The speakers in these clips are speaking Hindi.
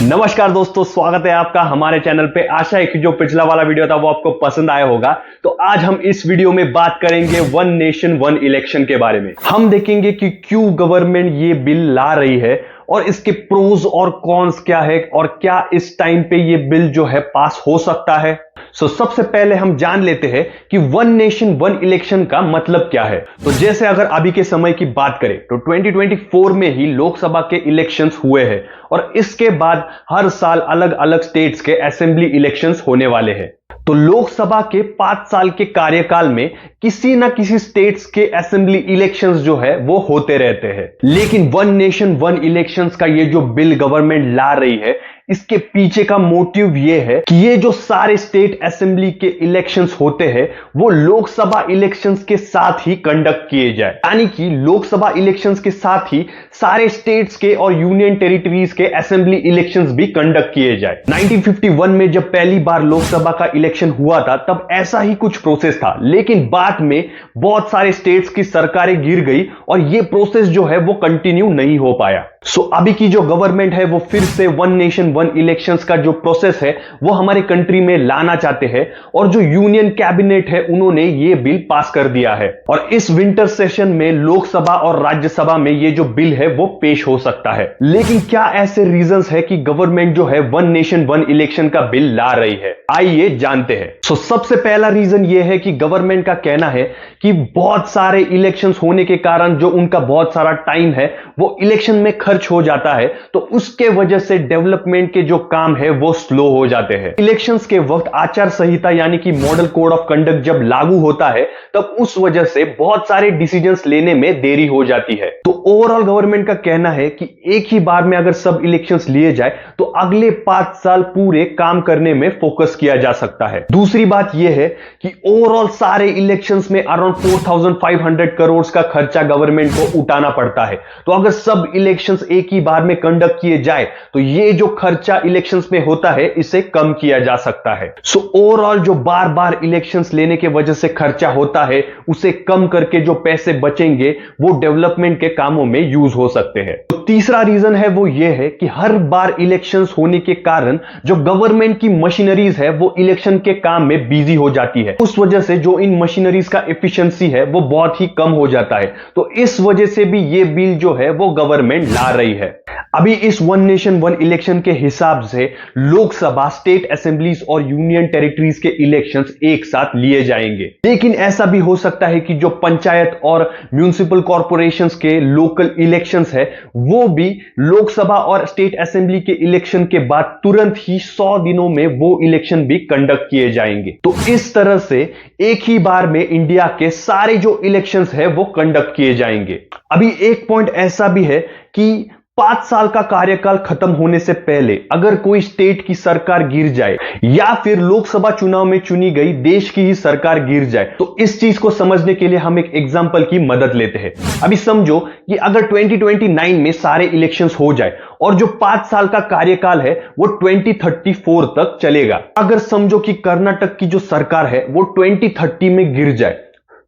नमस्कार दोस्तों, स्वागत है आपका हमारे चैनल पे। आशा है कि जो पिछला वाला वीडियो था वो आपको पसंद आया होगा। तो आज हम इस वीडियो में बात करेंगे वन नेशन वन इलेक्शन के बारे में। हम देखेंगे कि क्यों गवर्नमेंट ये बिल ला रही है और इसके प्रोज और कॉन्स क्या है और क्या इस टाइम पे ये बिल जो है पास हो सकता है। सबसे पहले हम जान लेते हैं कि वन नेशन वन इलेक्शन का मतलब क्या है। तो जैसे अगर अभी के समय की बात करें तो 2024 में ही लोकसभा के इलेक्शंस हुए हैं और इसके बाद हर साल अलग अलग स्टेट्स के असेंबली इलेक्शंस होने वाले हैं। तो लोकसभा के 5 साल के कार्यकाल में किसी ना किसी स्टेट्स के असेंबली इलेक्शंस जो है वो होते रहते हैं। लेकिन वन नेशन वन इलेक्शंस का ये जो बिल गवर्नमेंट ला रही है, इसके पीछे का मोटिव ये है कि ये जो सारे स्टेट असेंबली के इलेक्शंस होते हैं वो लोकसभा इलेक्शंस के साथ ही कंडक्ट किए जाए। यानी कि लोकसभा इलेक्शंस के साथ ही सारे स्टेट्स के और यूनियन टेरिटरीज के असेंबली इलेक्शंस भी कंडक्ट किए जाए। 1951 में जब पहली बार लोकसभा का इलेक्शन हुआ था तब ऐसा ही कुछ प्रोसेस था, लेकिन बाद में बहुत सारे स्टेट्स की सरकारें गिर गई और ये प्रोसेस जो है वो कंटिन्यू नहीं हो पाया। अभी की जो गवर्नमेंट है वो फिर से वन नेशन वन इलेक्शंस का जो प्रोसेस है वो हमारे कंट्री में लाना चाहते हैं और जो यूनियन कैबिनेट है उन्होंने ये बिल पास कर दिया है और इस विंटर सेशन में लोकसभा और राज्यसभा में ये जो बिल है वो पेश हो सकता है। लेकिन क्या ऐसे रीजंस है कि गवर्नमेंट जो है वन नेशन वन इलेक्शन का बिल ला रही है, आइए जानते हैं। सबसे पहला रीजन ये है कि गवर्नमेंट का कहना है कि बहुत सारे इलेक्शंस होने के कारण जो उनका बहुत सारा टाइम है वो इलेक्शन में खर्च हो जाता है, तो उसके वजह से डेवलपमेंट के जो काम है वो स्लो हो जाते हैं। इलेक्शंस के वक्त आचार संहिता यानी कि मॉडल कोड ऑफ कंडक्ट जब लागू होता है तब उस वजह से बहुत सारे डिसीजंस लेने में देरी हो जाती है। तो ओवरऑल गवर्नमेंट का कहना है कि एक ही बार में अगर सब इलेक्शंस लिए जाए तो अगले 5 साल पूरे काम करने में फोकस किया जा सकता है। दूसरी बात यह है कि ओवरऑल सारे इलेक्शंस में अराउंड 4500 करोड़ का खर्चा गवर्नमेंट को उठाना पड़ता है। तो अगर सब इलेक्शंस एक ही बार में कंडक्ट किए जाए तो ये जो खर्चा इलेक्शंस में होता है इसे कम किया जा सकता है। ओवरऑल जो बार बार इलेक्शंस लेने के वजह से खर्चा होता है उसे कम करके जो पैसे बचेंगे वो डेवलपमेंट के कामों में यूज हो सकते हैं। तो तीसरा रीजन है वो ये है कि हर बार इलेक्शंस होने के कारण जो गवर्नमेंट की मशीनरीज है वो इलेक्शन के काम में बिजी हो जाती है। उस वजह से जो इन मशीनरीज का एफिशिएंसी है वो बहुत ही कम हो जाता है। तो इस वजह से भी ये बिल जो है वो गवर्नमेंट ला रही है। अभी इस वन नेशन वन इलेक्शन के हिसाब से लोकसभा, स्टेट असेंबलीज और यूनियन टेरिटरीज के इलेक्शंस एक साथ लिए जाएंगे। लेकिन ऐसा भी हो सकता है कि जो पंचायत और म्युनिसिपल कॉर्पोरेशंस के लोकल इलेक्शंस है वो भी लोकसभा और स्टेट असेंबली के इलेक्शन के बाद तुरंत ही 100 दिनों में वो इलेक्शन भी कंडक्ट किए जाएंगे। तो इस तरह से एक ही बार में इंडिया के सारे जो इलेक्शंस है वो कंडक्ट किए जाएंगे। अभी एक पॉइंट ऐसा भी है कि 5 साल का कार्यकाल खत्म होने से पहले अगर कोई स्टेट की सरकार गिर जाए या फिर लोकसभा चुनाव में चुनी गई देश की ही सरकार गिर जाए तो इस चीज को समझने के लिए हम एक एग्जांपल की मदद लेते हैं। अभी समझो कि अगर 2029 में सारे इलेक्शंस हो जाए और जो 5 साल का कार्यकाल है वो 2034 तक चलेगा। अगर समझो कि कर्नाटक की जो सरकार है वो 2030 में गिर जाए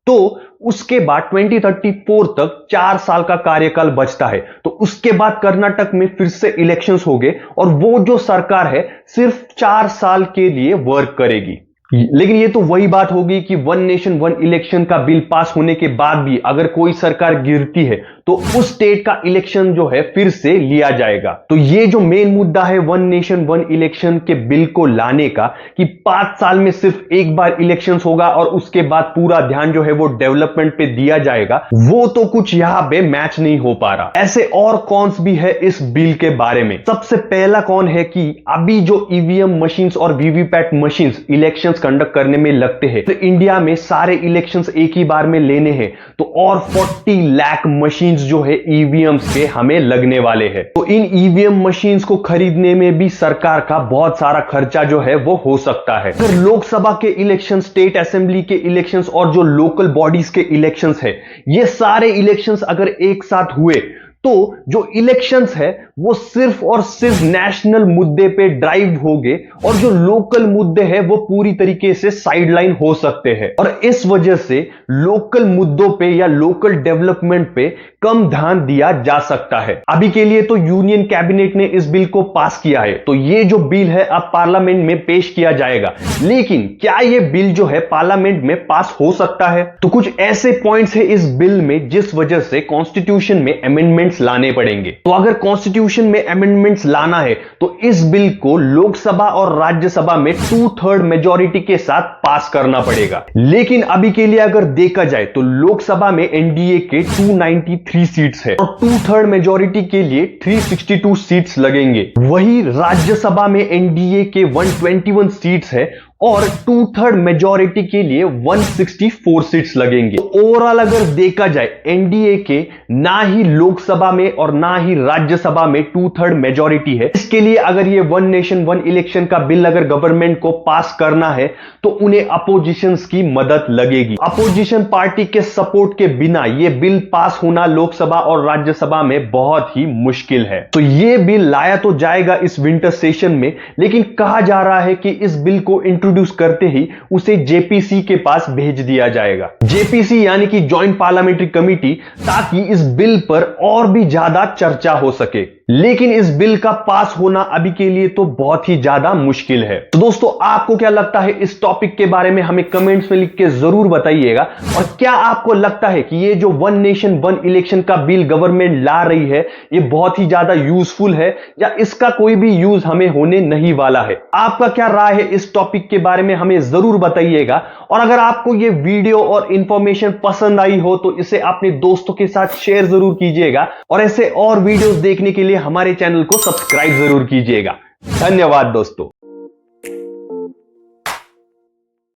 तो उसके बाद 2034 तक 4 साल का कार्यकाल बचता है। तो उसके बाद कर्नाटक में फिर से इलेक्शंस होंगे और वो जो सरकार है सिर्फ 4 साल के लिए वर्क करेगी। लेकिन ये तो वही बात होगी कि वन नेशन वन इलेक्शन का बिल पास होने के बाद भी अगर कोई सरकार गिरती है तो उस स्टेट का इलेक्शन जो है फिर से लिया जाएगा। तो ये जो मेन मुद्दा है वन नेशन वन इलेक्शन के बिल को लाने का कि 5 साल में सिर्फ एक बार इलेक्शंस होगा और उसके बाद पूरा ध्यान जो है वो डेवलपमेंट पे दिया जाएगा, वो तो कुछ यहां पे मैच नहीं हो पा रहा। ऐसे और कॉन्स भी है इस बिल के बारे में। सबसे पहला कौन है कि अभी जो ईवीएम मशीन्स और वीवीपैट मशीन्स इलेक्शन कंडक्ट करने में लगते हैं तो इंडिया में सारे इलेक्शंस एक ही बार में लेने हैं तो और 40 लाख मशीन्स जो है ईवीएम्स के हमें लगने वाले हैं। तो इन ईवीएम मशीन्स को खरीदने में भी सरकार का बहुत सारा खर्चा जो है वो हो सकता है। अगर लोकसभा के इलेक्शन, स्टेट असेंबली के इलेक्शंस और जो लोकल बॉडीज के इलेक्शंस है ये सारे इलेक्शंस अगर एक साथ हुए तो जो इलेक्शंस है वो सिर्फ और सिर्फ नेशनल मुद्दे पे ड्राइव होंगे और जो लोकल मुद्दे हैं वो पूरी तरीके से साइडलाइन हो सकते हैं और इस वजह से लोकल मुद्दों पे या लोकल डेवलपमेंट पे कम ध्यान दिया जा सकता है। अभी के लिए तो यूनियन कैबिनेट ने इस बिल को पास किया है, तो ये जो बिल है अब पार्लियामेंट में पेश किया जाएगा। लेकिन क्या ये बिल जो है पार्लियामेंट में पास हो सकता है? तो कुछ ऐसे पॉइंट्स है इस बिल में जिस वजह से कॉन्स्टिट्यूशन में अमेंडमेंट्स लाने पड़ेंगे। तो अगर कॉन्स्टिट्यूशन में अमेंडमेंट्स लाना है तो इस बिल को लोकसभा और राज्यसभा में 2/3 मेजॉरिटी के साथ पास करना पड़ेगा। लेकिन अभी के लिए अगर देखा जाए तो लोकसभा में एनडीए के 293 सीट्स है और 2/3 मेजॉरिटी के लिए 362 सीट्स लगेंगे। वही राज्यसभा में एनडीए के 121 सीट्स है और 2/3 मेजॉरिटी के लिए 164 सीट्स लगेंगे। तो ओवरऑल अगर देखा जाए एनडीए के ना ही लोकसभा में और ना ही राज्यसभा में 2/3 मेजॉरिटी है। इसके लिए अगर ये वन नेशन वन इलेक्शन का बिल अगर गवर्नमेंट को पास करना है तो उन्हें अपोजिशंस की मदद लगेगी। अपोजिशन पार्टी के सपोर्ट के बिना ये बिल पास होना लोकसभा और राज्यसभा में बहुत ही मुश्किल है। तो ये बिल लाया तो जाएगा इस विंटर सेशन में, लेकिन कहा जा रहा है कि इस बिल को इंट्रोड्यूस करते ही उसे जेपीसी के पास भेज दिया जाएगा। जेपीसी यानी कि जॉइंट पार्लियामेंट्री कमेटी, ताकि इस बिल पर और भी ज्यादा चर्चा हो सके। लेकिन इस बिल का पास होना अभी के लिए तो बहुत ही ज्यादा मुश्किल है। तो दोस्तों आपको क्या लगता है इस टॉपिक के बारे में हमें कमेंट्स में लिख के जरूर बताइएगा। और क्या आपको लगता है कि ये जो वन नेशन वन इलेक्शन का बिल गवर्नमेंट ला रही है ये बहुत ही ज्यादा यूजफुल है या इसका कोई भी यूज हमें होने नहीं वाला है? आपका क्या राय है इस टॉपिक के बारे में हमें जरूर बताइएगा। और अगर आपको ये वीडियो और इंफॉर्मेशन पसंद आई हो तो इसे अपने दोस्तों के साथ शेयर जरूर कीजिएगा और ऐसे और वीडियोस देखने के लिए हमारे चैनल को सब्सक्राइब जरूर कीजिएगा। धन्यवाद दोस्तों।